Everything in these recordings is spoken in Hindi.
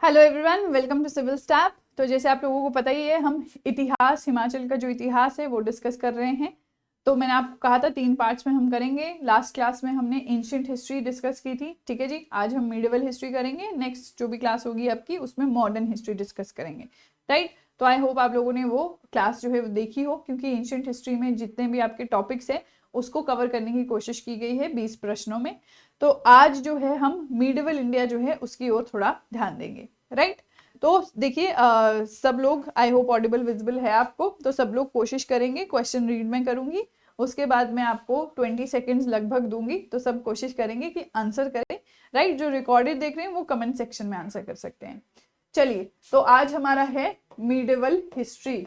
Hello everyone, welcome to civil step. तो जैसे आप लोगों को पता ही है, हम इतिहास, हिमाचल का जो इतिहास है वो डिस्कस कर रहे हैं। तो मैंने आपको कहा था 3 पार्ट्स में हम करेंगे। लास्ट क्लास में हमने एंशिएंट हिस्ट्री डिस्कस की थी, ठीक है जी। आज हम मिडिवल हिस्ट्री करेंगे। नेक्स्ट जो भी क्लास होगी आपकी उसमें मॉडर्न हिस्ट्री डिस्कस करेंगे, राइट। तो आई होप आप लोगों ने वो क्लास जो है वो देखी हो, क्योंकि एंशिएंट हिस्ट्री में जितने भी आपके टॉपिक्स है उसको कवर करने की कोशिश की गई है 20 प्रश्नों में। तो आज जो है हम मिडिवल इंडिया जो है उसकी ओर थोड़ा ध्यान देंगे, राइट। तो देखिए, सब लोग, आई होप ऑडिबल विजिबल है आपको, तो सब लोग कोशिश करेंगे। क्वेश्चन रीड में करूंगी, उसके बाद मैं आपको 20 सेकेंड्स लगभग दूंगी, तो सब कोशिश करेंगे कि आंसर करें, राइट। जो रिकॉर्डेड देख रहे हैं वो कमेंट सेक्शन में आंसर कर सकते हैं। चलिए, तो आज हमारा है मिडिवल हिस्ट्री,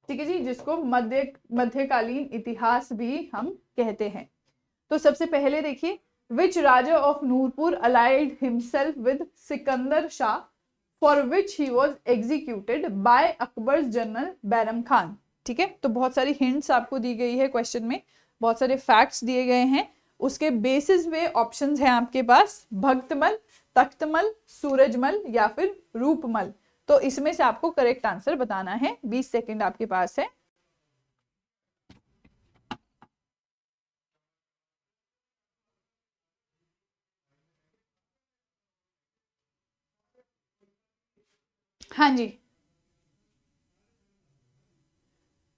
ठीक है जी, जिसको मध्यकालीन इतिहास भी हम कहते हैं। तो सबसे पहले देखिए, which Raja of Nurpur allied himself with Sikandar Shah for which he was executed by Akbar general Bairam Khan. ठीक है, तो बहुत सारी हिंट्स आपको दी गई है क्वेश्चन में, बहुत सारे फैक्ट्स दिए गए हैं। उसके बेसिस पे ऑप्शंस हैं आपके पास, भक्तमल, तख्तमल, सूरजमल या फिर रूपमल। तो इसमें से आपको करेक्ट आंसर बताना है। 20 सेकेंड आपके पास है। हाँ जी,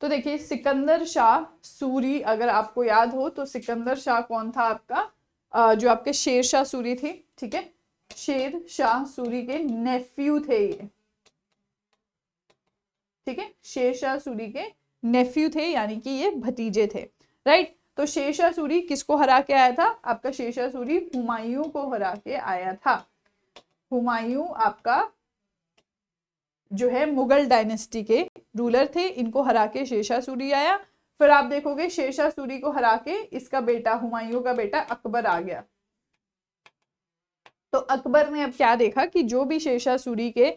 तो देखिए, सिकंदर शाह सूरी, अगर आपको याद हो तो सिकंदर शाह कौन था आपका, जो आपके शेर शाह सूरी थे, ठीक है। शेर शाह सूरी के नेफ्यू थे ये, ठीक है। शेर शाह सूरी के नेफ्यू थे, यानी कि ये भतीजे थे, राइट। तो शेर शाह सूरी किसको हरा के आया था आपका? शेर शाह सूरी हुमायूं को हरा के आया था। हुमायूं आपका जो है मुगल डायनेस्टी के रूलर थे, इनको हरा के शेरशाह सूरी आया। फिर आप देखोगे शेरशाह सूरी को हरा के इसका बेटा, हुमायूं का बेटा अकबर आ गया। तो अकबर ने अब क्या देखा कि जो भी शेरशाह सूरी के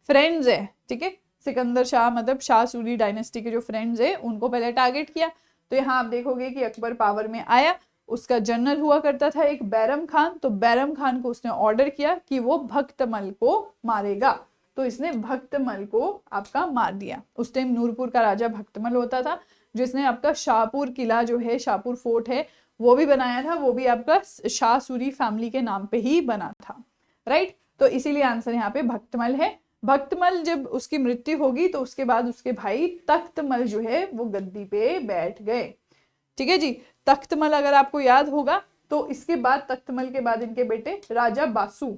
फ्रेंड्स हैं, ठीक है, सिकंदर शाह मतलब शाह सूरी डायनेस्टी के जो फ्रेंड्स हैं उनको पहले टारगेट किया। तो यहाँ आप देखोगे कि अकबर पावर में आया, उसका जनरल हुआ करता था एक बैरम खान। तो बैरम खान को उसने ऑर्डर किया कि वो भक्तमल को मारेगा, तो इसने भक्तमल को आपका मार दिया। उस टाइम नूरपुर का राजा भक्तमल होता था, जिसने आपका शाहपुर किला जो है, शाहपुर फोर्ट है, वो भी बनाया था। वो भी आपका शाह सूरी फैमिली के नाम पे ही बना था, राइट। तो इसीलिए आंसर यहाँ पे भक्तमल है। भक्तमल जब उसकी मृत्यु होगी तो उसके बाद उसके भाई तख्तमल जो है वो गद्दी पे बैठ गए, ठीक है जी। तख्तमल अगर आपको याद होगा तो इसके बाद, तख्तमल के बाद इनके बेटे राजा बासु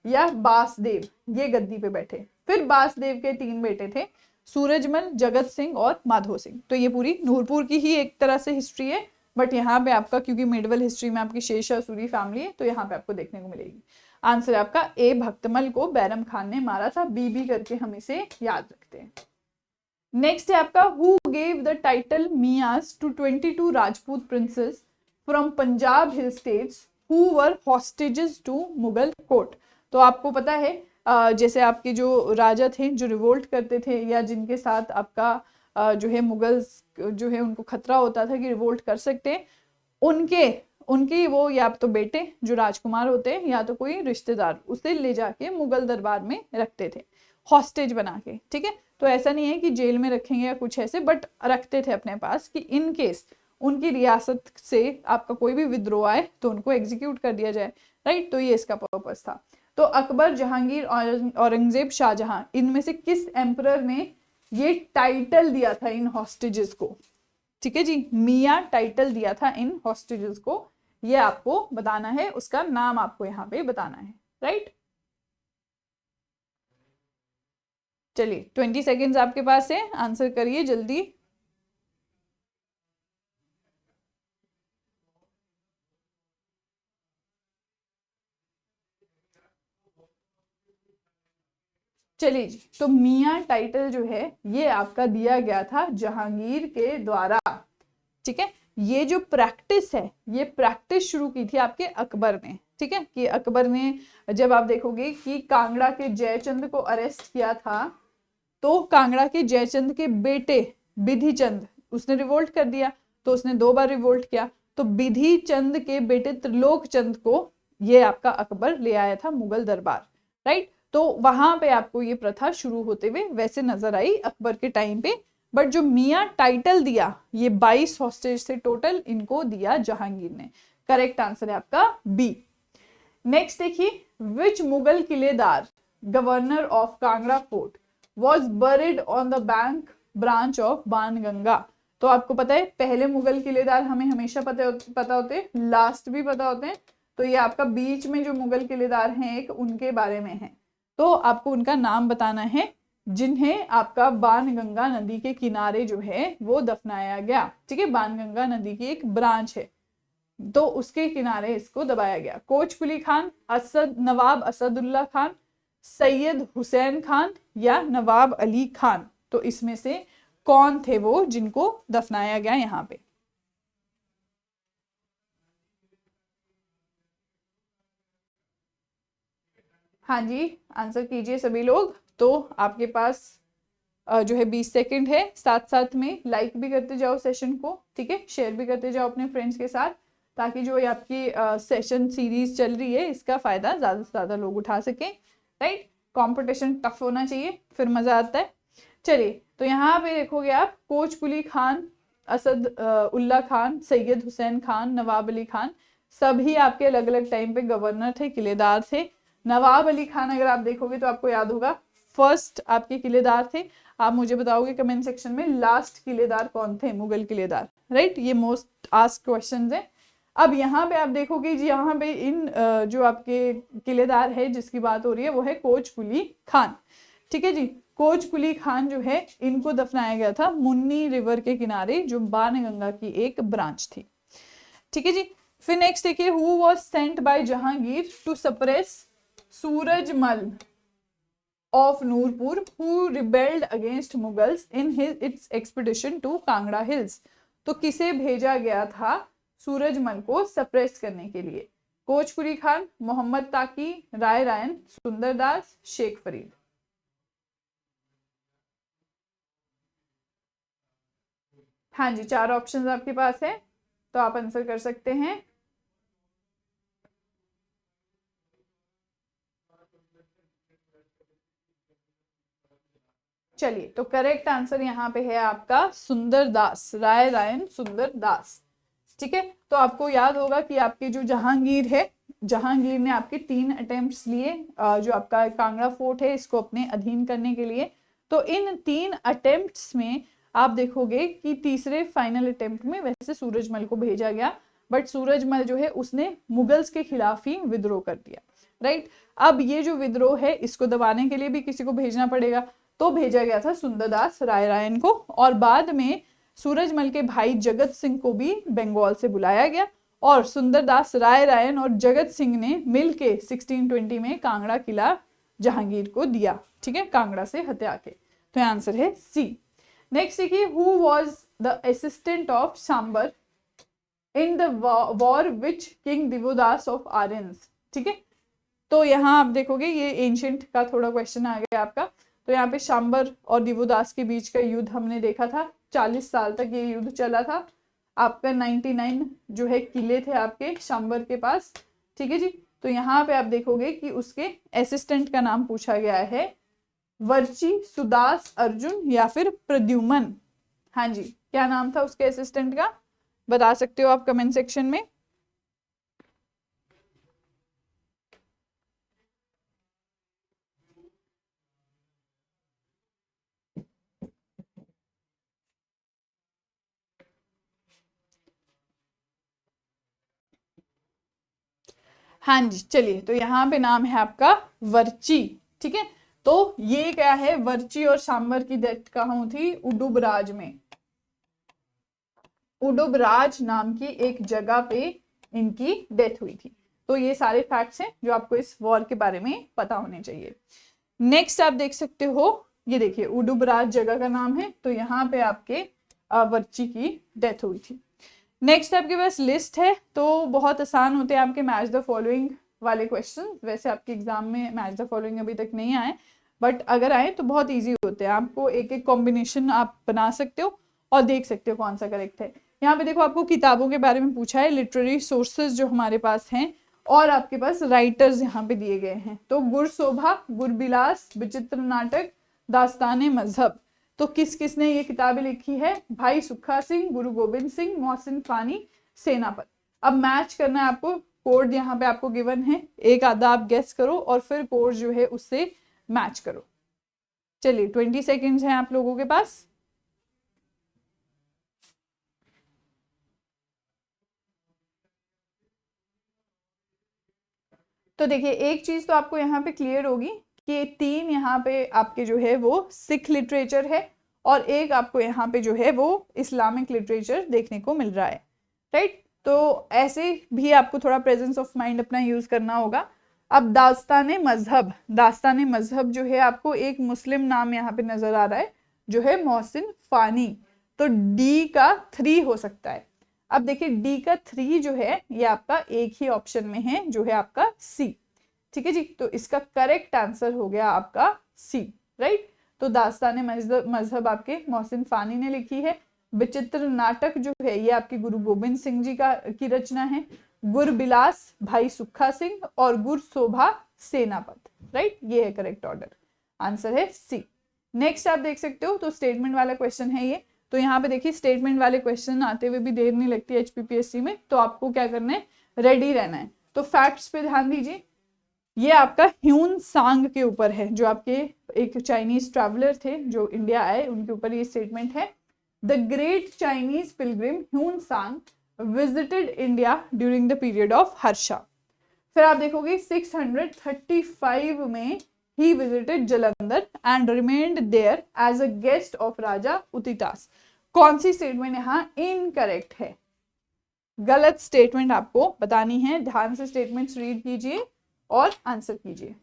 या बासदेव, ये गद्दी पे बैठे। फिर बासदेव के 3 बेटे थे, सूरजमल, जगत सिंह और माधो सिंह। तो ये पूरी नूरपुर की ही एक तरह से हिस्ट्री है, बट यहाँ पे आपका, क्योंकि मिडिवल हिस्ट्री में आपकी शेरशाह सूरी फैमिली है, तो यहाँ पे आपको देखने को मिलेगी। आंसर आपका ए, भक्तमल को बैरम खान ने मारा था। बी करके हम इसे याद रखते हैं। नेक्स्ट है आपका, who gave the title Mians to 22 Rajput princes from Punjab hill states who were hostages to Mughal court. तो आपको पता है, जैसे आपके जो राजा थे जो रिवोल्ट करते थे, या जिनके साथ आपका जो है मुगल्स जो है उनको खतरा होता था कि रिवोल्ट कर सकते हैं, उनके उनकी वो या तो बेटे जो राजकुमार होते हैं, या तो कोई रिश्तेदार, उसे ले जाके मुगल दरबार में रखते थे हॉस्टेज बना के, ठीक है। तो ऐसा नहीं है कि जेल में रखेंगे या कुछ ऐसे, बट रखते थे अपने पास कि इन केस उनकी रियासत से आपका कोई भी विद्रोह आए तो उनको एग्जीक्यूट कर दिया जाए, राइट। तो ये इसका पर्पस था। तो अकबर, जहांगीर, औरंगजेब, शाहजहां, इनमें से किस एम्परर ने ये टाइटल दिया था इन हॉस्टेजेस को? ठीक है जी, मियां टाइटल दिया था इन हॉस्टेजेस को, ये आपको बताना है, उसका नाम आपको यहाँ पे बताना है, राइट। चलिए, 20 सेकेंड्स आपके पास है, आंसर करिए जल्दी। चलिए जी, तो मियां टाइटल जो है ये आपका दिया गया था जहांगीर के द्वारा, ठीक है। ये जो प्रैक्टिस है, ये प्रैक्टिस शुरू की थी आपके अकबर ने, ठीक है। कि अकबर ने, जब आप देखोगे कि कांगड़ा के जयचंद को अरेस्ट किया था, तो कांगड़ा के जयचंद के बेटे बिधि चंद, उसने रिवोल्ट कर दिया। तो उसने 2 बार रिवोल्ट किया, तो बिधि चंद के बेटे त्रिलोक चंद को ये आपका अकबर ले आया था मुगल दरबार, राइट। तो वहां पे आपको ये प्रथा शुरू होते हुए वैसे नजर आई अकबर के टाइम पे। बट जो मियाँ टाइटल दिया, ये 22 हॉस्टेज थे टोटल, इनको दिया जहांगीर ने। करेक्ट आंसर है आपका बी। नेक्स्ट देखिए, which Mughal qiladar governor of Kangra fort was buried on the bank branch of Banganga. तो आपको पता है पहले मुगल किलेदार हमें हमेशा पता होते हैं, लास्ट भी पता होते हैं। तो ये आपका बीच में जो मुगल किलेदार हैं एक, उनके बारे में है। तो आपको उनका नाम बताना है जिन्हें आपका बाणगंगा नदी के किनारे जो है वो दफनाया गया। ठीक है, बाणगंगा नदी की एक ब्रांच है तो उसके किनारे इसको दबाया गया। कोच कुली खान, नवाब असदुल्ला खान, सैयद हुसैन खान या नवाब अली खान। तो इसमें से कौन थे वो जिनको दफनाया गया यहाँ पे? हाँ जी, आंसर कीजिए सभी लोग। तो आपके पास जो है 20 सेकंड है। साथ साथ में लाइक भी करते जाओ सेशन को, ठीक है, शेयर भी करते जाओ अपने फ्रेंड्स के साथ, ताकि जो ये आपकी सेशन सीरीज चल रही है इसका फायदा ज्यादा से ज्यादा लोग उठा सकें। राइट, कंपटीशन टफ होना चाहिए, फिर मजा आता है। चलिए, तो यहाँ पे देखोगे आप, कोच कुली खान, असद उल्ला खान, सैयद हुसैन खान, नवाब अली खान, सभी आपके अलग अलग टाइम पे गवर्नर थे, किलेदार थे। नवाब अली खान अगर आप देखोगे तो आपको याद होगा फर्स्ट आपके किलेदार थे। आप मुझे बताओगे कमेंट सेक्शन में लास्ट किलेदार कौन थे, मुगल किलेदार। राइट, ये मोस्ट आस्क्ड क्वेश्चंस है। अब यहाँ पे आप देखोगे जी, यहाँ पे इन जो आपके किलेदार है जिसकी बात हो रही है वो है कोच कुली खान। ठीक है जी, कोच कुली खान जो है इनको दफनाया गया था मुन्नी रिवर के किनारे, जो बाणगंगा की एक ब्रांच थी। ठीक है जी, फिर नेक्स्ट देखिए, who was sent by Jahangir to suppress Surajmal of Nurpur who rebelled against Mughals in its expedition to Kangra hills. तो किसे भेजा गया था सूरजमल को सप्रेस करने के लिए? कोच कुली खान, मोहम्मद ताकी, राय रायन, सुंदरदास, शेख फरीद। हाँ जी, 4 ऑप्शंस आपके पास है, तो आप आंसर कर सकते हैं। चलिए, तो करेक्ट आंसर यहाँ पे है आपका सुंदरदास, राय रायन सुंदरदास। ठीक है, तो आपको याद होगा कि आपके जो जहांगीर है, जहांगीर ने आपके 3 अटेम्प्ट्स लिए जो आपका कांगड़ा फोर्ट है इसको अपने अधीन करने के लिए। तो इन 3 अटेम्प्ट्स में आप देखोगे कि तीसरे फाइनल अटेम्प्ट में वैसे सूरजमल को भेजा गया, बट सूरजमल जो है उसने मुगल्स के खिलाफ ही विद्रोह कर दिया। राइट, अब ये जो विद्रोह है इसको दबाने के लिए भी किसी को भेजना पड़ेगा, तो भेजा गया था सुंदरदास राय रायन को। और बाद में सूरजमल के भाई जगत सिंह को भी बंगाल से बुलाया गया, और सुंदरदास, राय रायन और जगत सिंह ने मिलके 1620 में कांगड़ा किला जहांगीर को दिया। ठीक है, कांगड़ा से हत्या के। तो आंसर है सी। नेक्स्ट देखिए, who was the assistant of Shambar in the war which king Divodas of Aryans. ठीक है, तो यहाँ आप देखोगे ये एंशिएंट का थोड़ा क्वेश्चन आ गया आपका। तो यहाँ पे शांबर और दिवोदास के बीच का युद्ध हमने देखा था, 40 साल तक ये युद्ध चला था। आपका 99 जो है किले थे आपके शांबर के पास। ठीक है जी, तो यहाँ पे आप देखोगे कि उसके असिस्टेंट का नाम पूछा गया है, वर्ची, सुदास, अर्जुन या फिर प्रद्युमन। हाँ जी, क्या नाम था उसके असिस्टेंट का, बता सकते हो आप कमेंट सेक्शन में। हाँ जी, चलिए, तो यहाँ पे नाम है आपका वर्ची। ठीक है, तो ये क्या है, वर्ची और सांबर की डेथ कहाँ थी? उडुबराज में। उडुबराज नाम की एक जगह पे इनकी डेथ हुई थी। तो ये सारे फैक्ट्स हैं जो आपको इस वॉर के बारे में पता होने चाहिए। नेक्स्ट आप देख सकते हो, ये देखिए उडुबराज जगह का नाम है, तो यहाँ पे आपके वर्ची की डेथ हुई थी। नेक्स्ट आपके पास लिस्ट है, तो बहुत आसान होते हैं आपके मैच द फॉलोइंग वाले क्वेश्चन। वैसे आपके एग्जाम में मैच द फॉलोइंग अभी तक नहीं आए, बट अगर आए तो बहुत इजी होते हैं। आपको एक एक कॉम्बिनेशन आप बना सकते हो और देख सकते हो कौन सा करेक्ट है। यहाँ पे देखो आपको किताबों के बारे में पूछा है, लिटरेरी सोर्सेज जो हमारे पास हैं और आपके पास राइटर्स यहाँ पे दिए गए हैं। तो गुरशोभा, गुरबिलास, विचित्र नाटक, दास्ताने मजहब। तो किस किसने ये किताबें लिखी है? भाई सुखा सिंह, गुरु गोबिंद सिंह, मोहसिन फानी, सेनापत। अब मैच करना है आपको, कोड यहाँ पे आपको गिवन है, एक आधा आप गेस करो और फिर कोड जो है उससे मैच करो। चलिए 20 सेकेंड्स हैं आप लोगों के पास। तो देखिए एक चीज तो आपको यहाँ पे क्लियर होगी कि 3 यहाँ पे आपके जो है वो सिख लिटरेचर है और एक आपको यहाँ पे जो है वो इस्लामिक लिटरेचर देखने को मिल रहा है, राइट। तो ऐसे भी आपको थोड़ा प्रेजेंस ऑफ माइंड अपना यूज करना होगा। अब दास्ताने मजहब, दास्ताने मजहब जो है आपको एक मुस्लिम नाम यहाँ पे नजर आ रहा है जो है मोहसिन फानी। तो डी का 3 हो सकता है। अब देखिए डी का 3 जो है ये आपका एक ही ऑप्शन में है जो है आपका सी, ठीक है जी। तो इसका करेक्ट आंसर हो गया आपका सी, राइट। तो दास्ताने मजहब आपके मोहसिन फानी ने लिखी है। विचित्र नाटक जो है ये आपके गुरु गोबिंद सिंह जी की रचना है। गुरबिलास भाई सुखा सिंह और गुरशोभा सेनापत, राइट। ये है करेक्ट ऑर्डर, आंसर है सी। नेक्स्ट आप देख सकते हो, तो स्टेटमेंट वाला क्वेश्चन है ये। तो यहाँ पे देखिए स्टेटमेंट वाले क्वेश्चन आते हुए भी देर नहीं लगती HPPSC में, तो आपको क्या करना है, रेडी रहना है। तो फैक्ट्स पे ध्यान दीजिए, ये आपका ह्यून सांग के ऊपर है, जो आपके एक चाइनीज ट्रैवलर थे जो इंडिया आए, उनके ऊपर ये स्टेटमेंट है। The great Chinese pilgrim Hiuen Tsang visited India during the period of Harsha. फिर आप देखोगे 635 में he visited Jalandhar and remained there as a guest of राजा उतितास। कौन सी स्टेटमेंट यहाँ इनकरेक्ट है? गलत स्टेटमेंट आपको बतानी है, ध्यान से स्टेटमेंट्स रीड कीजिए और आंसर कीजिए।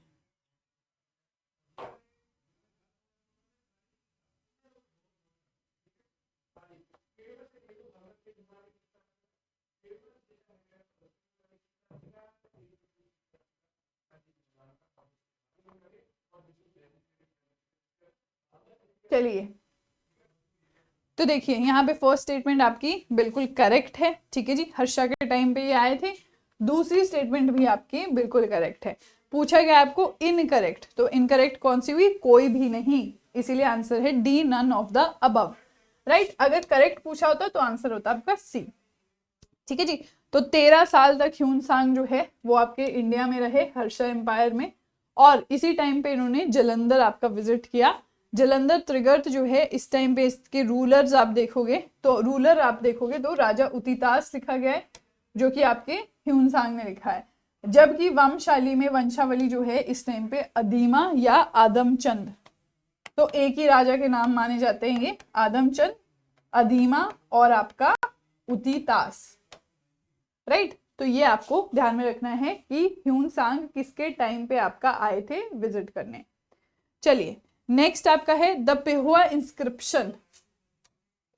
चलिए तो देखिए यहाँ पे फर्स्ट स्टेटमेंट आपकी बिल्कुल करेक्ट है, ठीक है जी, हर्षा के टाइम पे ये आए थे। दूसरी स्टेटमेंट भी आपकी बिल्कुल करेक्ट है। पूछा गया आपको इनकरेक्ट, तो इनकरेक्ट कौन सी हुई? कोई भी नहीं, इसीलिए आंसर है D, none of the above, right. अगर करेक्ट पूछा होता तो आंसर होता आपका सी, ठीक है जी। तो 13 साल तक ह्यून सांग जो है वो आपके इंडिया में रहे, हर्षा एम्पायर में, और इसी टाइम पे इन्होंने जलंधर आपका विजिट किया। जलंधर त्रिगर्त जो है इस टाइम पे इसके रूलर्स आप देखोगे तो राजा उतितास लिखा गया है, जो कि आपके ह्यून सांग ने लिखा है। जबकि वंशाली में वंशावली जो है इस टाइम पे अदीमा या आदमचंद, तो एक ही राजा के नाम माने जाते हैं ये, आदमचंद, अदीमा और आपका उतितास, राइट। तो ये आपको ध्यान में रखना है कि ह्यून सांग किसके टाइम पे आपका आए थे विजिट करने। चलिए नेक्स्ट आपका है the Pehowa inscription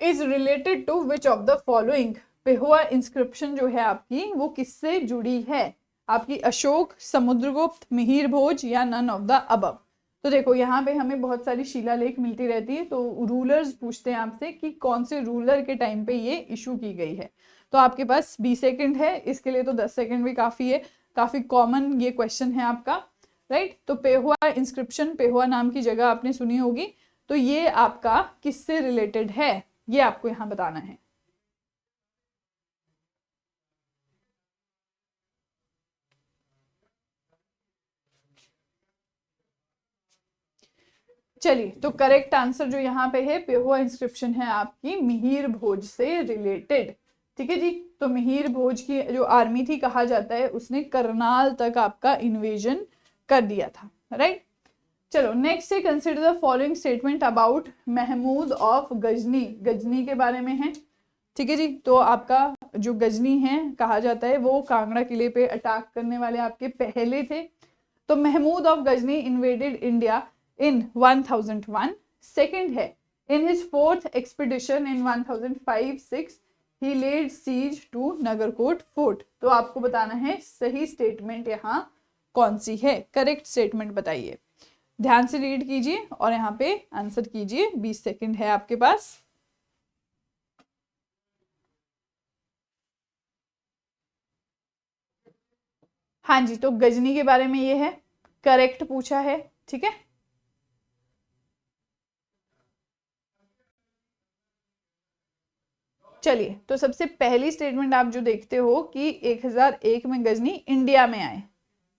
is related to which of the following. Pehowa inscription जो है आपकी वो किससे जुड़ी है? आपकी अशोक, समुद्रगुप्त, मिहिर भोज या नन ऑफ द अबव। तो देखो यहाँ पे हमें बहुत सारी शिलालेख मिलती रहती है, तो रूलर्स पूछते हैं आपसे कि कौन से रूलर के टाइम पे ये इशू की गई है। तो आपके पास 20 सेकेंड है, इसके लिए तो 10 सेकेंड भी काफी है, काफी कॉमन ये क्वेश्चन है आपका, राइट। तो पेहुआ इंस्क्रिप्शन, पेहुआ नाम की जगह आपने सुनी होगी, तो ये आपका किससे रिलेटेड है ये आपको यहाँ बताना है। चलिए तो करेक्ट आंसर जो यहाँ पे है पेहुआ इंस्क्रिप्शन है आपकी मिहिर भोज से रिलेटेड, ठीक है जी। तो मिहिर भोज की जो आर्मी थी कहा जाता है उसने करनाल तक आपका इन्वेजन कर दिया था, राइट। चलो नेक्स्ट है consider the following statement about Mahmud of Ghazni. Ghazni के बारे में है, ठीक है जी। तो आपका जो गजनी है कहा जाता है वो कांगड़ा किले पे अटैक करने वाले आपके पहले थे। तो Mahmud of Ghazni invaded India in 1001। Second है in his fourth expedition in 1005-6 he laid siege to Nagarkot fort. तो आपको बताना है सही स्टेटमेंट यहाँ कौन सी है, करेक्ट स्टेटमेंट बताइए। ध्यान से रीड कीजिए और यहाँ पे आंसर कीजिए, 20 सेकंड है आपके पास। हाँ जी, तो गजनी के बारे में ये है, करेक्ट पूछा है, ठीक है। चलिए, तो सबसे पहली स्टेटमेंट आप जो देखते हो कि 1001 में गजनी इंडिया में आए,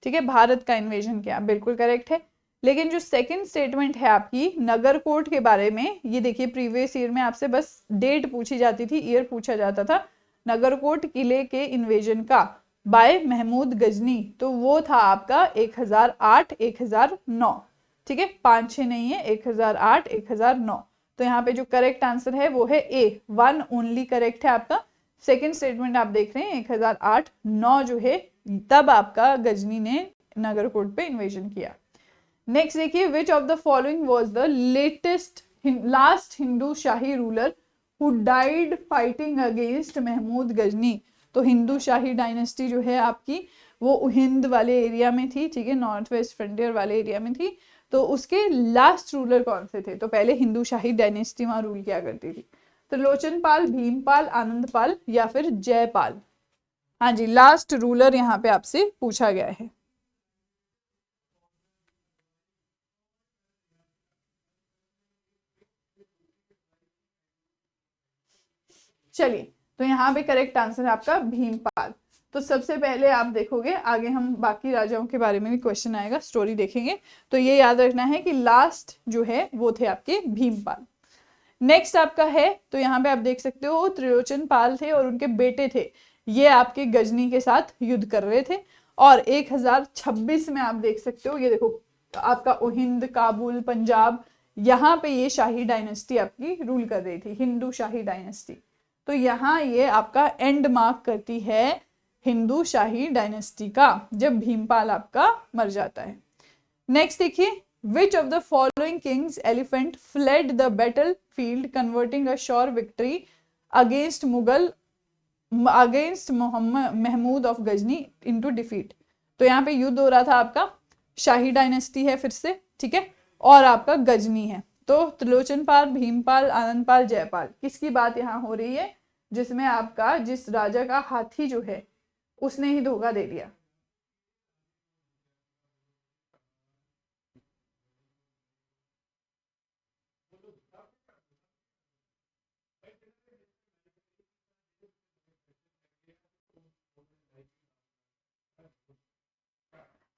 ठीक है, भारत का इन्वेजन किया, बिल्कुल करेक्ट है। लेकिन जो सेकंड स्टेटमेंट है आपकी नगरकोट के बारे में, ये देखिए प्रीवियस ईयर में आपसे बस डेट पूछी जाती थी, ईयर पूछा जाता था। नगरकोट किले के इन्वेजन का बाय महमूद गजनी, तो वो था आपका 1008 1009, ठीक है, 5-6 नहीं है, 1008 1009। तो यहाँ पे जो करेक्ट आंसर है वो है ए, 1 ओनली करेक्ट है आपका। सेकंड स्टेटमेंट आप देख रहे हैं 1008-9 जो है, तब आपका गजनी ने नगरकोट पे इन्वेजन किया। नेक्स्ट देखिए, which of the following was the latest last Hindu Shahi ruler who died fighting against Mahmud Ghazni. तो हिंदू शाही डायनेस्टी जो है आपकी वो हिंद वाले एरिया में थी, ठीक है, नॉर्थ वेस्ट फ्रंटियर वाले एरिया में थी। तो उसके लास्ट रूलर कौन से थे? तो पहले हिंदू शाही डायनेस्टी वहां रूल किया करती थी। त्रिलोचन पाल, भीमपाल, आनंदपाल या फिर जयपाल। हाँ जी, लास्ट रूलर यहाँ पे आपसे पूछा गया है। चलिए, तो यहाँ पे करेक्ट आंसर है आपका भीमपाल। तो सबसे पहले आप देखोगे, आगे हम बाकी राजाओं के बारे में भी क्वेश्चन आएगा, स्टोरी देखेंगे, तो ये याद रखना है कि लास्ट जो है वो थे आपके भीमपाल। नेक्स्ट आपका है, तो यहाँ पे आप देख सकते हो त्रिलोचन पाल थे और उनके बेटे थे, ये आपके गजनी के साथ युद्ध कर रहे थे। और 1026 में आप देख सकते हो, ये देखो आपका हिंद, काबुल, पंजाब, यहाँ पे ये शाही डायनेस्टी आपकी रूल कर रही थी, हिंदू शाही डायनेस्टी। तो यहाँ ये आपका एंड मार्क करती है हिंदू शाही डायनेस्टी का, जब भीमपाल आपका मर जाता है। नेक्स्ट देखिए, which of the following kings elephant fled the battlefield converting a sure victory against Mohammad Mahmud of Ghazni into defeat। तो यहाँ पे युद्ध हो रहा था आपका, शाही डायनेस्टी है फिर से, ठीक है, और आपका गजनी है। तो त्रिलोचन पाल, भीमपाल, आनंदपाल, जयपाल, किसकी बात यहाँ हो रही है? जिसमें आपका जिस राजा का हाथी जो है उसने ही धोखा दे दिया।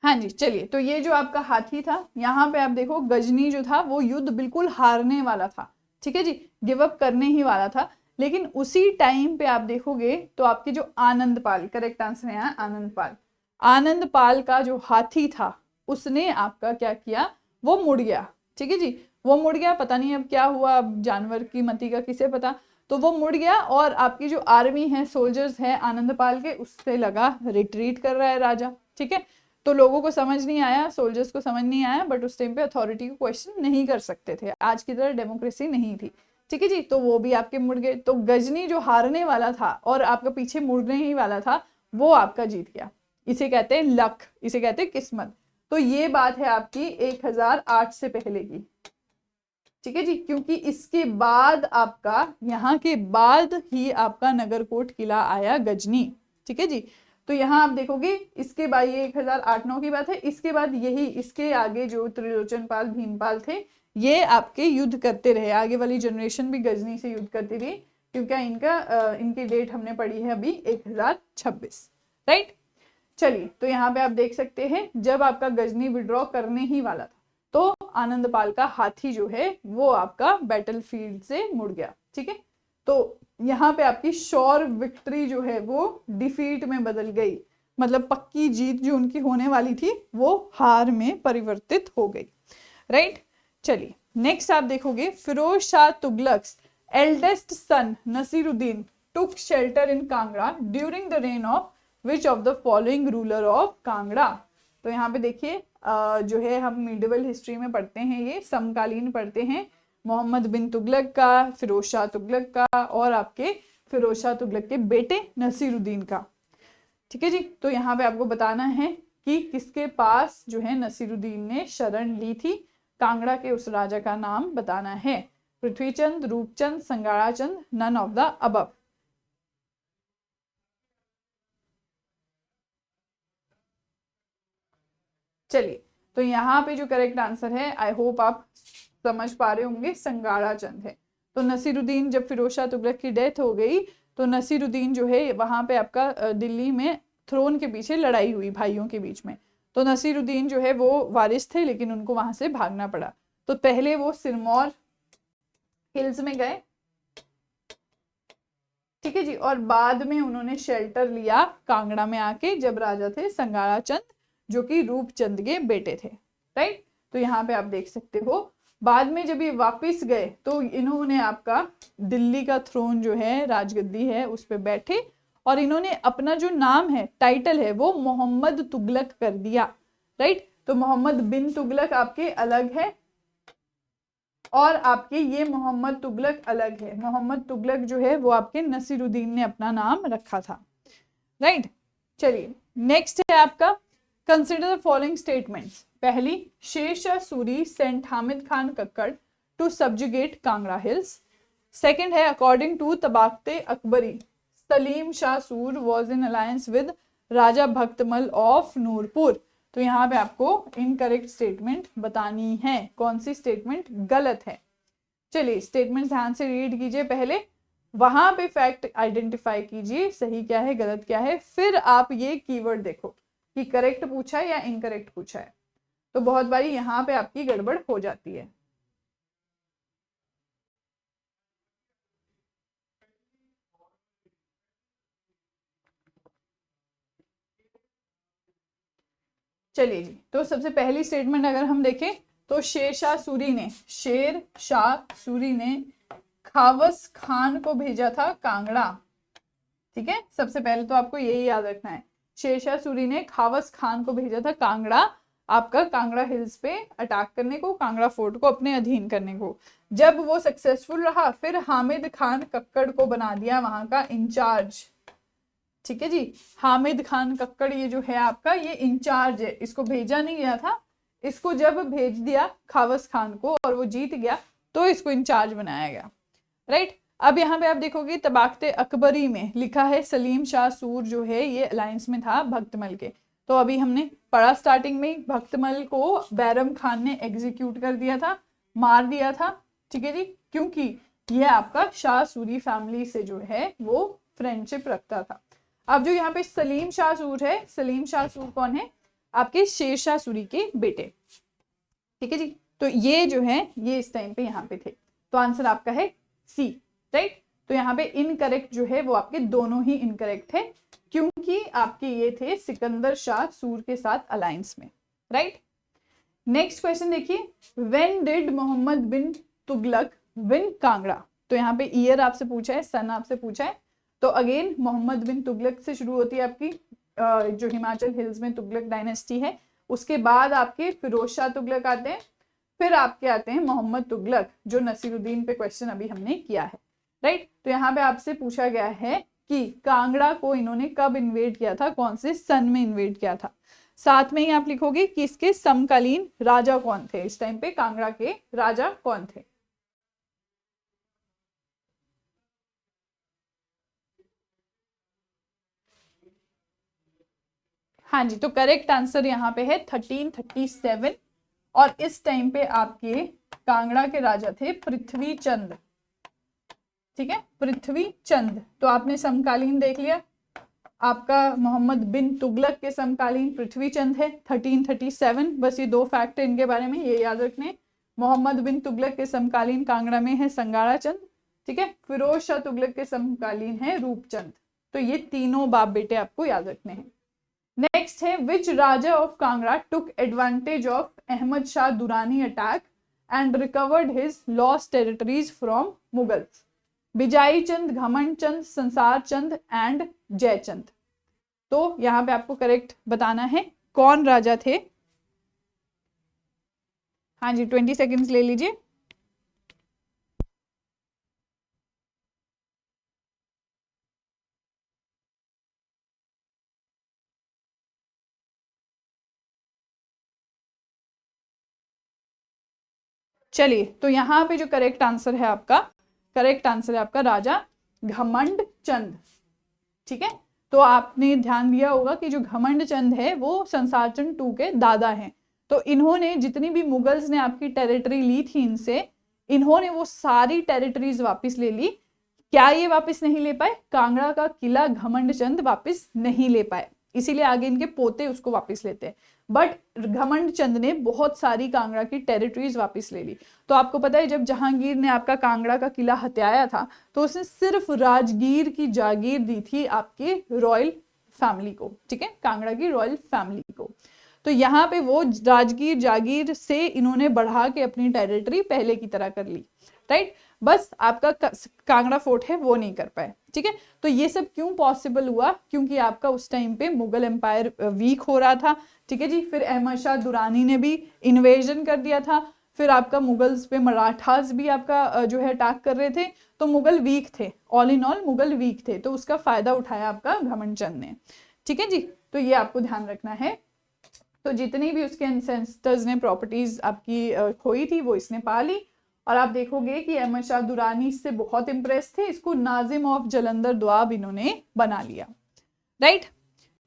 हाँ जी, चलिए, तो ये जो आपका हाथी था, यहाँ पे आप देखो गजनी जो था वो युद्ध बिल्कुल हारने वाला था, ठीक है जी, गिव अप करने ही वाला था। लेकिन उसी टाइम पे आप देखोगे तो आपके जो आनंदपाल, करेक्ट आंसर है यहाँ आनंदपाल, आनंदपाल का जो हाथी था उसने आपका क्या किया, वो मुड़ गया, ठीक है जी, वो मुड़ गया, पता नहीं अब क्या हुआ, अब जानवर की मति का किसे पता। तो वो मुड़ गया और आपकी जो आर्मी है, सोल्जर्स है आनंदपाल के, उससे लगा रिट्रीट कर रहा है राजा, ठीक है। तो लोगों को समझ नहीं आया, सोल्जर्स को समझ नहीं आया, बट उस टाइम पे अथॉरिटी को क्वेश्चन नहीं कर सकते थे, आज की तरह डेमोक्रेसी नहीं थी, ठीक है जी। तो वो भी आपके मुड़ गए। तो गजनी जो हारने वाला था और आपका पीछे मुड़ने ही वाला था, वो आपका जीत गया। इसे कहते हैं लक, इसे कहते हैं किस्मत। तो ये बात है आपकी 1008 से पहले की, ठीक है जी, क्योंकि इसके बाद आपका, यहाँ के बाद ही आपका नगरकोट किला आया गजनी, ठीक है जी। तो यहाँ आप देखोगे इसके बाद, ये 1008-9 की बात है, इसके बाद यही इसके आगे जो त्रिलोचन पाल, भीमपाल थे, ये आपके युद्ध करते रहे, आगे वाली जनरेशन भी गजनी से युद्ध करती रही, क्योंकि इनकी डेट हमने पढ़ी है अभी 1026, राइट। चलिए, तो यहाँ पे आप देख सकते हैं जब आपका गजनी विड्रॉ करने ही वाला था, तो आनंदपाल का हाथी जो है वो आपका बैटलफील्ड से मुड़ गया, ठीक है। तो यहाँ पे आपकी श्योर विक्ट्री जो है वो डिफीट में बदल गई, मतलब पक्की जीत जो उनकी होने वाली थी वो हार में परिवर्तित हो गई, राइट। चलिए, नेक्स्ट आप देखोगे, Firoz Shah Tughlaq's eldest son Nasiruddin took shelter in Kangra during the reign of which of the following ruler of Kangra. तो यहाँ पे देखिए, जो है हम मिडिवल हिस्ट्री में पढ़ते हैं, ये समकालीन पढ़ते हैं, मोहम्मद बिन तुगलक का, फिरोज शाह तुगलक का, और आपके फिरोज शाह तुगलक के बेटे नसीरुद्दीन का, ठीक है जी। तो यहाँ पे आपको बताना है कि किसके पास जो है नसीरुद्दीन ने शरण ली थी, कांगड़ा के उस राजा का नाम बताना है, Prithvichand, Roopchand, Sangarachand, none of the above. चलिए, तो यहाँ पे जो करेक्ट आंसर है, आई होप आप समझ पा रहे होंगे, संगाड़ा चंद है। तो नसीरुद्दीन, जब फिरोज शाह तुगलक की डेथ हो गई तो नसीरुद्दीन जो है वहां पे आपका दिल्ली में थ्रोन के पीछे लड़ाई हुई भाइयों के बीच में, तो नसीरुद्दीन जो है वो वारिस थे लेकिन उनको वहां से भागना पड़ा। तो पहले वो सिरमौर हिल्स में गए, ठीक है जी, और बाद में उन्होंने शेल्टर लिया कांगड़ा में आके, जब राजा थे संगाड़ा चंद, जो कि रूपचंद के बेटे थे, राइट। तो यहाँ पे आप देख सकते हो, बाद में जब ये वापस गए तो इन्होंने आपका दिल्ली का थ्रोन जो है, राजगद्दी है, उस पे बैठे और इन्होंने अपना जो नाम है, टाइटल है, वो मोहम्मद तुगलक कर दिया, राइट। तो मोहम्मद बिन तुगलक आपके अलग है और आपके ये मोहम्मद तुगलक अलग है। मोहम्मद तुगलक जो है वो आपके नसीरुद्दीन ने अपना नाम रखा था, राइट। चलिए, नेक्स्ट है आपका कंसिडर द फॉलोइंग स्टेटमेंट्स। पहली, Sher Shah Suri sent Hamid Khan Kakkar to subjugate Kangra hills. Second है, according to Tabaqate Akbari Salim Shah Sur was in alliance with Raja Bhaktmal of Nurpur. तो यहाँ पे आपको इनकरेक्ट स्टेटमेंट बतानी है, कौन सी स्टेटमेंट गलत है। चलिए, स्टेटमेंट ध्यान से रीड कीजिए, पहले वहां पे फैक्ट आइडेंटिफाई कीजिए, सही क्या है गलत क्या है, फिर आप ये कीवर्ड देखो कि करेक्ट पूछा है या इनकरेक्ट पूछा है। तो बहुत बारी यहाँ पे आपकी गड़बड़ हो जाती है। चलिए जी, तो सबसे पहली स्टेटमेंट अगर हम देखें तो शेर शाह सूरी ने खावस खान को भेजा था कांगड़ा, ठीक है। सबसे पहले तो आपको यही याद रखना है, शेर शाह सूरी ने खावस खान को भेजा था कांगड़ा, आपका कांगड़ा हिल्स पे अटैक करने को, कांगड़ा फोर्ट को अपने अधीन करने को। जब वो सक्सेसफुल रहा, फिर हामिद खान कक्कड़ को बना दिया वहां का इंचार्ज, ठीक है जी। हामिद खान कक्कड़ ये जो है आपका, ये इंचार्ज है, इसको भेजा नहीं गया था, इसको जब भेज दिया खावस खान को और वो जीत गया तो इसको इंचार्ज बनाया गया, राइट। अब यहाँ पे आप देखोगे तबाकते अकबरी में लिखा है सलीम शाह सूर जो है ये अलायंस में था भक्तमल के। तो अभी हमने पढ़ा स्टार्टिंग में, भक्तमल को बैरम खान ने एग्जीक्यूट कर दिया था, मार दिया था, ठीक है जी, क्योंकि यह आपका शाह सूरी फैमिली से जो है वो फ्रेंडशिप रखता था। अब जो यहाँ पे सलीम शाह सूर है, सलीम शाह सूर कौन है, आपके शेर शाह सूरी के बेटे, ठीक है जी। तो ये जो है ये इस टाइम पे यहाँ पे थे, तो आंसर आपका है सी, राइट। तो यहाँ पे इनकरेक्ट जो है वो आपके दोनों ही इनकरेक्ट है, क्योंकि आपके ये थे सिकंदर शाह सूर के साथ अलायंस में, राइट। नेक्स्ट क्वेश्चन देखिए, when did Mohammad bin Tughlaq win Kangra. तो यहाँ पे ईयर आपसे पूछा है, सन आपसे पूछा है, तो अगेन मोहम्मद बिन तुगलक से शुरू होती है आपकी जो हिमाचल हिल्स में तुगलक डायनेस्टी है, उसके बाद आपके फिरोज शाह तुगलक आते हैं, फिर आपके आते हैं मोहम्मद तुगलक, जो नसीरुद्दीन पे क्वेश्चन अभी हमने किया है, राइट। तो यहाँ पे आपसे पूछा गया है कि कांगड़ा को इन्होंने कब इन्वेड किया था, कौन से सन में इन्वेड किया था। साथ में ही आप लिखोगे कि इसके समकालीन राजा कौन थे, इस टाइम पे कांगड़ा के राजा कौन थे। हाँ जी, तो करेक्ट आंसर यहाँ पे है 1337, और इस टाइम पे आपके कांगड़ा के राजा थे पृथ्वी चंद, ठीक है, पृथ्वी चंद। तो आपने समकालीन देख लिया, आपका मोहम्मद बिन तुगलक के समकालीन पृथ्वी चंद है 1337, बस ये दो फैक्ट है इनके बारे में, ये याद रखने। मोहम्मद बिन तुगलक के समकालीन कांगड़ा में है संगाड़ा चंद, ठीक है। फिरोज शाह तुगलक के समकालीन है रूपचंद। तो ये तीनों बाप बेटे आपको याद रखने हैं। नेक्स्ट है, which Raja of Kangra took advantage of Ahmad Shah Durrani attack and recovered his lost territories from Mughals. Bijai Chand, घमंड चंद, संसार चंद एंड जयचंद। तो यहाँ पे आपको करेक्ट बताना है कौन राजा थे। हाँ जी, 20 सेकेंड्स ले लीजिए। चलिए, तो यहाँ पे जो करेक्ट आंसर है आपका, करेक्ट आंसर है आपका राजा घमंड चंद, ठीक है। तो आपने ध्यान दिया होगा कि जो घमंड चंद है वो संसार चंद 2 के दादा हैं, तो इन्होंने जितनी भी मुगल्स ने आपकी टेरिटरी ली थी इनसे, इन्होंने वो सारी टेरिटरीज वापस ले ली। क्या ये वापस नहीं ले पाए? कांगड़ा का किला घमंड चंद वापस नहीं ले पाए, इसीलिए आगे इनके पोते उसको वापस लेते हैं। बट घमंड चंद ने बहुत सारी कांगड़ा की टेरिटरीज वापस ले ली। तो आपको पता है जब जहांगीर ने आपका कांगड़ा का किला हत्याया था तो उसने सिर्फ राजगीर की जागीर दी थी आपके रॉयल फैमिली को, ठीक है, कांगड़ा की रॉयल फैमिली को। तो यहाँ पे वो राजगीर जागीर से इन्होंने बढ़ा के अपनी टेरिटरी पहले की तरह कर ली, राइट। बस आपका कांगड़ा फोर्ट है वो नहीं कर पाए, ठीक है। तो ये सब क्यों पॉसिबल हुआ? क्योंकि आपका उस टाइम पे मुगल एम्पायर वीक हो रहा था, ठीक है जी। फिर अहमद शाह दुरानी ने भी इन्वेजन कर दिया था, फिर आपका मुगल्स पे मराठास भी आपका जो है अटैक कर रहे थे, तो मुगल वीक थे, all in all Mughal weak थे। तो उसका फायदा उठाया आपका घमंड चंद ने, ठीक है जी। तो ये आपको ध्यान रखना है। तो जितनी भी उसके एंसेस्टर्स ने प्रॉपर्टीज आपकी खोई थी वो इसने पा ली। और आप देखोगे कि अहमद शाह दुरानी इससे बहुत इंप्रेस थे, इसको नाजिम ऑफ जलंधर द्वाब इन्होंने बना लिया, राइट।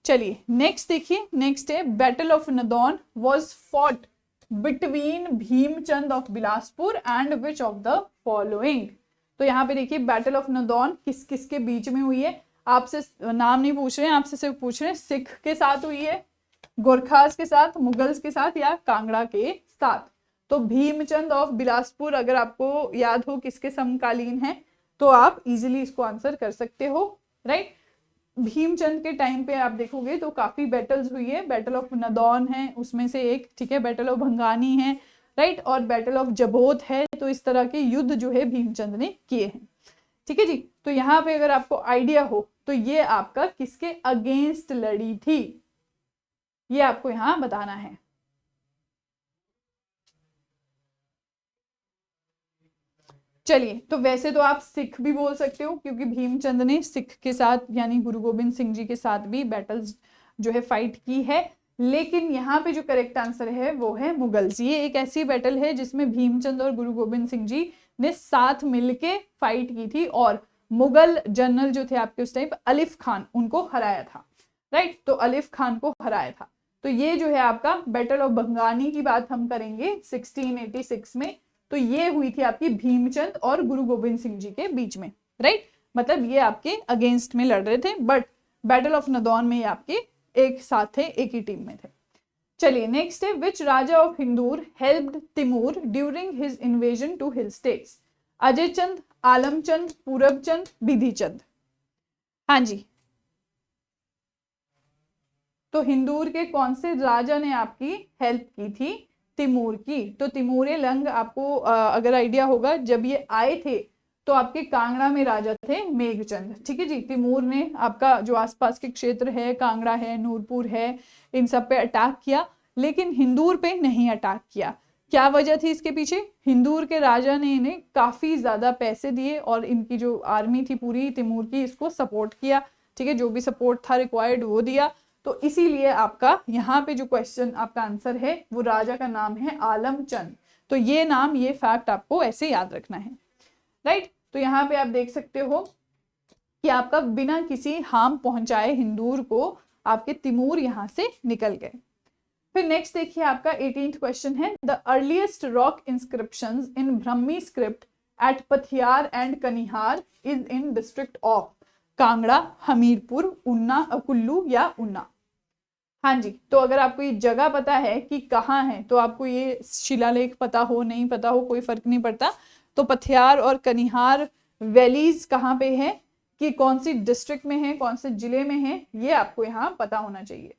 चलिए नेक्स्ट देखिए, नेक्स्ट है battle of Nadaun was fought between Bhimchand of Bilaspur and which of the following. तो यहाँ पे देखिए बैटल ऑफ नदौन किस किस के बीच में हुई है। आपसे नाम नहीं पूछ रहे हैं, आपसे सिर्फ पूछ रहे हैं सिख के साथ हुई है, गोरखास के साथ, मुगल्स के साथ, या कांगड़ा के साथ। तो भीमचंद ऑफ बिलासपुर अगर आपको याद हो किसके समकालीन है तो आप इजीली इसको आंसर कर सकते हो, राइट। भीमचंद के टाइम पे आप देखोगे तो काफी बैटल्स हुई है। बैटल ऑफ नदौन है उसमें से एक, ठीक है, बैटल ऑफ भंगानी है, राइट, और बैटल ऑफ जबोत है। तो इस तरह के युद्ध जो है भीमचंद ने किए हैं, ठीक है जी। तो यहाँ पे अगर आपको आइडिया हो तो ये आपका किसके अगेंस्ट लड़ी थी, ये आपको यहाँ बताना है। चलिए, तो वैसे तो आप सिख भी बोल सकते हो क्योंकि भीमचंद ने सिख के साथ यानी गुरु गोबिंद सिंह जी के साथ भी बैटल्स जो है फाइट की है, लेकिन यहाँ पे जो करेक्ट आंसर है वो है मुगल्स। ये एक ऐसी बैटल है जिसमें भीमचंद और गुरु गोबिंद सिंह जी ने साथ मिलके फाइट की थी और मुगल जनरल जो थे आपके उस टाइम अलिफ खान, उनको हराया था, राइट। तो अलिफ खान को हराया था। तो ये जो है आपका बैटल ऑफ भंगानी की बात हम करेंगे 1686 में। तो ये हुई थी आपकी भीमचंद और गुरु गोबिंद सिंह जी के बीच में, राइट। मतलब ये आपके अगेंस्ट में लड़ रहे थे, बट बैटल ऑफ नदौन में ये आपके एक साथ थे, एक ही टीम में थे। चलिए नेक्स्ट है which Raja of Hindur helped Timur during his invasion to hill states. Ajay Chand, Alam Chand, Purab Chand, बिधि चंद। हाँ जी, तो हिंदूर के कौन से राजा ने आपकी हेल्प की थी? तिमूर की। तो तिमूरे लंग आपको अगर आइडिया होगा जब ये आए थे तो आपके कांगड़ा में राजा थे मेघचंद, ठीक है जी। तिमूर ने आपका जो आसपास के क्षेत्र है, कांगड़ा है, नूरपुर है, इन सब पे अटैक किया, लेकिन हिंदूर पे नहीं अटैक किया। क्या वजह थी इसके पीछे? हिंदूर के राजा ने इन्हें काफी ज्यादा पैसे दिए और इनकी जो आर्मी थी पूरी तिमूर की इसको सपोर्ट किया, ठीक है, जो भी सपोर्ट था रिक्वायर्ड वो दिया। तो इसीलिए आपका यहाँ पे जो क्वेश्चन आपका आंसर है वो राजा का नाम है आलम चंद। तो ये नाम, ये फैक्ट आपको ऐसे याद रखना है, राइट। तो यहाँ पे आप देख सकते हो कि आपका बिना किसी हार्म पहुंचाए हिंदूर को आपके तिमूर यहाँ से निकल गए। फिर नेक्स्ट देखिए आपका 18th क्वेश्चन है the earliest rock inscriptions in Brahmi script at Pathiyar and Kanihar is in district of Kangra, Hamirpur, Una, Kullu या उन्ना। हाँ जी, तो अगर आपको ये जगह पता है कि कहाँ है तो आपको ये शिलालेख पता हो नहीं पता हो कोई फर्क नहीं पड़ता। तो पथियार और कनिहार वैलीज कहाँ पे है, कि कौन सी डिस्ट्रिक्ट में है, कौन से जिले में है, ये आपको यहाँ पता होना चाहिए।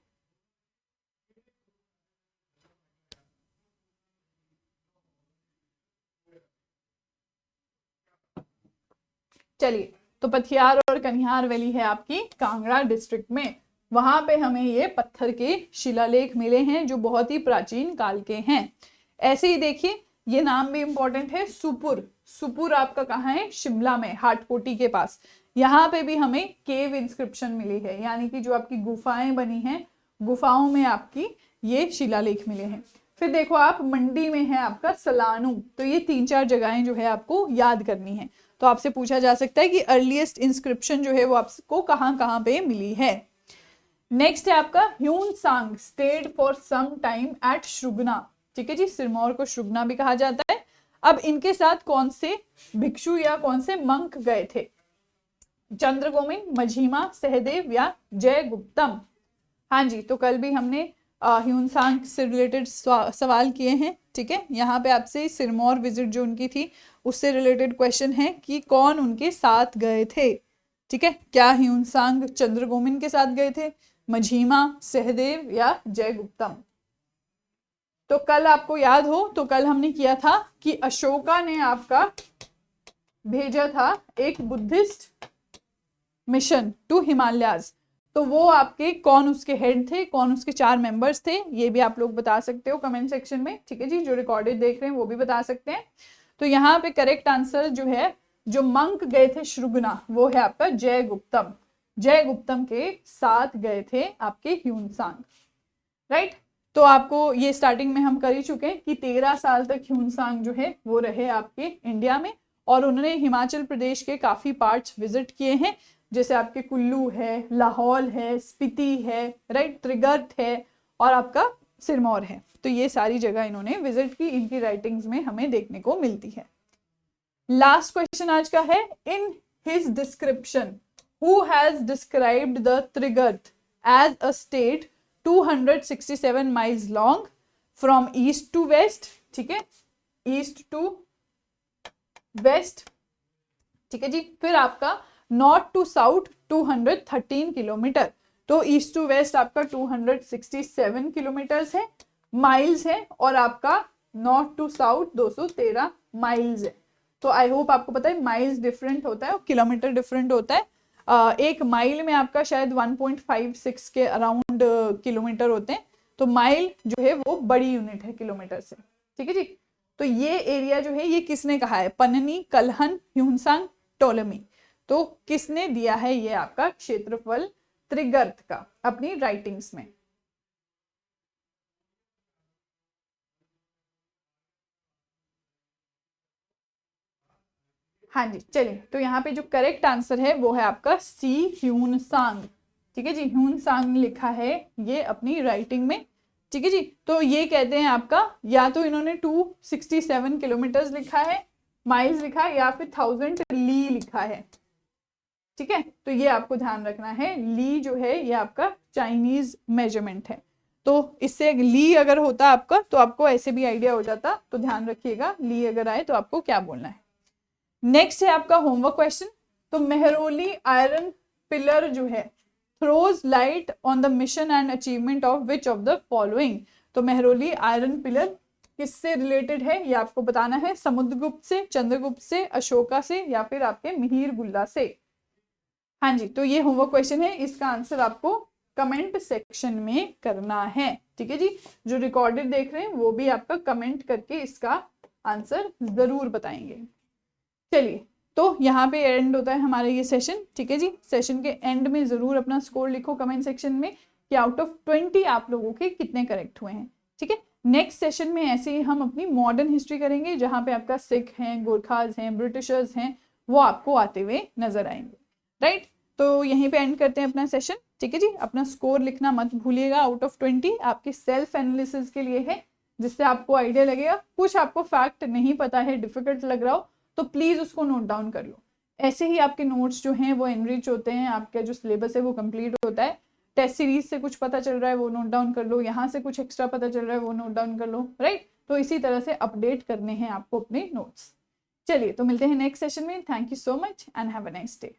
चलिए, तो पथियार और कनिहार वैली है आपकी कांगड़ा डिस्ट्रिक्ट में। वहां पे हमें ये पत्थर के शिलालेख मिले हैं जो बहुत ही प्राचीन काल के हैं। ऐसे ही देखिए ये नाम भी इंपॉर्टेंट है, सुपुर। सुपुर आपका कहाँ है? शिमला में, हाटकोटी के पास। यहाँ पे भी हमें केव इंस्क्रिप्शन मिली है, यानी कि जो आपकी गुफाएं बनी हैं, गुफाओं में आपकी ये शिलालेख मिले हैं। फिर देखो आप मंडी में है आपका सलानू। तो ये 3-4 जगहें जो है आपको याद करनी है। तो आपसे पूछा जा सकता है कि अर्लीस्ट इंस्क्रिप्शन जो है वो आपको कहाँ कहाँ पे मिली है। नेक्स्ट है आपका Hiuen Tsang stayed for some time at Srughna, ठीक है जी, सिरमौर को श्रुगना भी कहा जाता है। अब इनके साथ कौन से भिक्षु या कौन से मंक गए थे? चंद्रगोमिन, मझीमा, सहदेव या जयगुप्तम? हाँ जी, तो कल भी हमने ह्यून सांग से रिलेटेड सवाल किए हैं, ठीक है। यहाँ पे आपसे सिरमौर विजिट जो उनकी थी उससे रिलेटेड क्वेश्चन है कि कौन उनके साथ गए थे, ठीक है। क्या ह्यून सांग चंद्रगोमिन के साथ गए थे, मझीमा, सहदेव या जयगुप्तम? तो कल आपको याद हो तो कल हमने किया था कि अशोका ने आपका भेजा था एक बुद्धिस्ट मिशन टू हिमालयाज, तो वो आपके कौन उसके हेड थे, कौन उसके 4 मेंबर्स थे, ये भी आप लोग बता सकते हो कमेंट सेक्शन में, ठीक है जी। जो रिकॉर्डेड देख रहे हैं वो भी बता सकते हैं। तो यहाँ पे करेक्ट आंसर जो है, जो मंक गए थे श्रुगना, वो है आपका जयगुप्तम। जयगुप्तम के साथ गए थे आपके ह्यून सांग, राइट। तो आपको ये स्टार्टिंग में हम कर ही चुके हैं कि 13 साल तक ह्यून सांग जो है वो रहे आपके इंडिया में, और उन्होंने हिमाचल प्रदेश के काफी पार्ट्स विजिट किए हैं, जैसे आपके कुल्लू है, लाहौल है, स्पीति है, राइट, त्रिगर्त है और आपका सिरमौर है। तो ये सारी जगह इन्होंने विजिट की, इनकी राइटिंग्स में हमें देखने को मिलती है। लास्ट क्वेश्चन आज का है, in his description who has described the Trigarta as a state 267 miles long from east to west, ठीक है, ईस्ट टू वेस्ट, ठीक है जी। फिर आपका नॉर्थ टू साउथ 213 किलोमीटर, तो ईस्ट टू वेस्ट आपका 267 किलोमीटर्स है, माइल्स है, और आपका नॉर्थ टू साउथ 213 माइल्स है। तो आई होप आपको पता है माइल्स डिफरेंट होता है और किलोमीटर डिफरेंट होता है। एक माइल में आपका शायद 1.56 के अराउंड किलोमीटर होते हैं, तो माइल जो है वो बड़ी यूनिट है किलोमीटर से, ठीक है जी। तो ये एरिया जो है ये किसने कहा है? पन्ननी, कलहन, ह्यूनसांग, टोलेमी। तो किसने दिया है ये आपका क्षेत्रफल त्रिगर्त का अपनी राइटिंग्स में? हाँ जी, चलिए, तो यहाँ पे जो करेक्ट आंसर है वो है आपका सी, ह्यूनसांग, ठीक है जी। ह्यूनसांग ने लिखा है ये अपनी राइटिंग में, ठीक है जी। तो ये कहते हैं आपका, या तो इन्होंने 267 किलोमीटर लिखा है, माइल्स लिखा है, या फिर 1000 ली लिखा है, ठीक है। तो ये आपको ध्यान रखना है, ली जो है ये आपका चाइनीज मेजरमेंट है, तो इससे ली अगर होता आपका तो आपको ऐसे भी आइडिया हो जाता, तो ध्यान रखिएगा ली अगर आए तो आपको क्या बोलना है। नेक्स्ट है आपका होमवर्क क्वेश्चन। तो मेहरौली आयरन पिलर जो है throws light on the mission and achievement of which of the following? तो मेहरौली आयरन पिलर किससे रिलेटेड है ये आपको बताना है, समुद्रगुप्त से, चंद्रगुप्त से, अशोका से, या फिर आपके मिहिर गुल्ला से? हाँ जी, तो ये होमवर्क क्वेश्चन है, इसका आंसर आपको कमेंट सेक्शन में करना है, ठीक है जी। जो रिकॉर्डेड देख रहे हैं वो भी आपका कमेंट करके इसका आंसर जरूर बताएंगे। चलिए, तो यहाँ पे एंड होता है हमारा ये सेशन, ठीक है जी। सेशन के एंड में जरूर अपना स्कोर लिखो कमेंट सेक्शन में कि आउट ऑफ 20 आप लोगों के कितने करेक्ट हुए हैं, ठीक है। नेक्स्ट सेशन में ऐसे ही हम अपनी मॉडर्न हिस्ट्री करेंगे, जहाँ पे आपका सिख हैं, गोरखाज हैं, ब्रिटिशर्स हैं, वो आपको आते हुए नजर आएंगे, राइट। तो यहीं पे एंड करते हैं अपना सेशन, ठीक है जी। अपना स्कोर लिखना मत भूलिएगा, आउट ऑफ 20 आपके सेल्फ एनालिसिस के लिए है, जिससे आपको आइडिया लगेगा। कुछ आपको फैक्ट नहीं पता है, डिफिकल्ट लग रहा हो, तो प्लीज उसको नोट डाउन कर लो। ऐसे ही आपके नोट्स जो हैं वो एनरिच होते हैं, आपका जो सिलेबस है वो कंप्लीट होता है। टेस्ट सीरीज से कुछ पता चल रहा है वो नोट डाउन कर लो, यहाँ से कुछ एक्स्ट्रा पता चल रहा है वो नोट डाउन कर लो, राइट। तो इसी तरह से अपडेट करने हैं आपको अपने नोट्स। चलिए, तो मिलते हैं नेक्स्ट सेशन में। Thank you so much and have a nice day.